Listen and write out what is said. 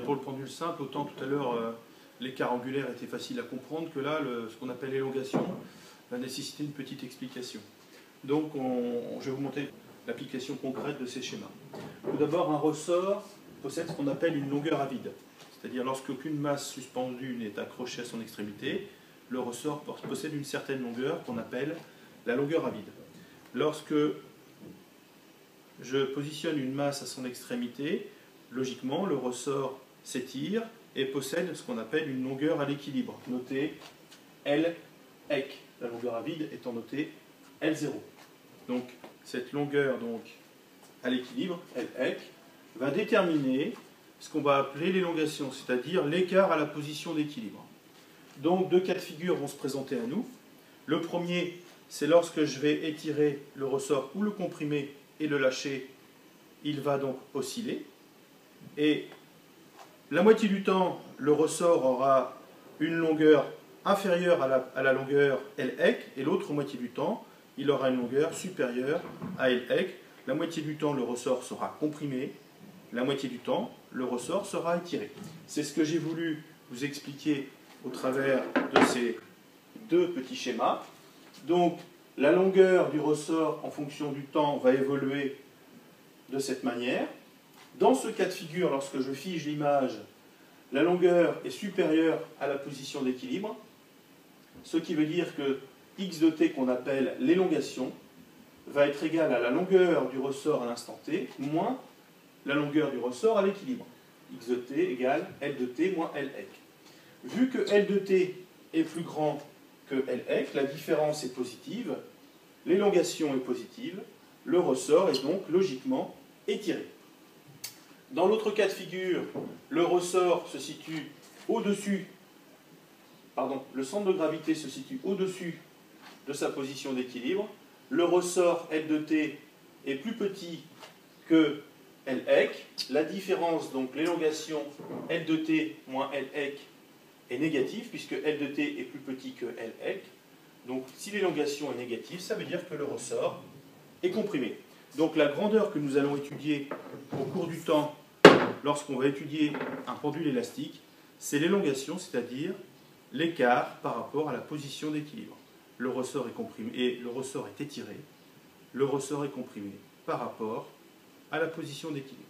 pour le pendule simple, autant tout à l'heure l'écart angulaire était facile à comprendre que là, ce qu'on appelle l'élongation va nécessiter une petite explication. Donc je vais vous montrer l'application concrète de ces schémas. Tout d'abord, un ressort possède ce qu'on appelle une longueur à vide. C'est-à-dire lorsqu'aucune masse suspendue n'est accrochée à son extrémité, le ressort possède une certaine longueur qu'on appelle la longueur à vide. Lorsque je positionne une masse à son extrémité, logiquement, le ressort s'étire et possède ce qu'on appelle une longueur à l'équilibre, notée L EC, la longueur à vide étant notée L0. Donc, cette longueur à l'équilibre, L EC, va déterminer ce qu'on va appeler l'élongation, c'est-à-dire l'écart à la position d'équilibre. Donc, deux cas de figure vont se présenter à nous. Le premier, c'est lorsque je vais étirer le ressort ou le comprimer et le lâcher, il va donc osciller. Et la moitié du temps, le ressort aura une longueur inférieure à la longueur L EC, et l'autre moitié du temps, il aura une longueur supérieure à L EC. La moitié du temps, le ressort sera comprimé. La moitié du temps, le ressort sera étiré. C'est ce que j'ai voulu vous expliquer au travers de ces deux petits schémas. Donc, la longueur du ressort en fonction du temps va évoluer de cette manière. Dans ce cas de figure, lorsque je fige l'image, la longueur est supérieure à la position d'équilibre, ce qui veut dire que x de t, qu'on appelle l'élongation, va être égal à la longueur du ressort à l'instant t moins la longueur du ressort à l'équilibre. X de t égale L de t moins L EC. Vu que L de t est plus grand que L EC, la différence est positive, l'élongation est positive, le ressort est donc logiquement étiré. Dans l'autre cas de figure, le ressort se situe au-dessus, le centre de gravité se situe au-dessus de sa position d'équilibre, le ressort L de t est plus petit que L EC, la différence, donc l'élongation L de t moins L EC est négative, puisque L de t est plus petit que L EC. Donc si l'élongation est négative, ça veut dire que le ressort est comprimé. Donc la grandeur que nous allons étudier au cours du temps, lorsqu'on va étudier un pendule élastique, c'est l'élongation, c'est-à-dire l'écart par rapport à la position d'équilibre. Le ressort est comprimé, et le ressort est étiré, le ressort est comprimé par rapport à la position d'équilibre.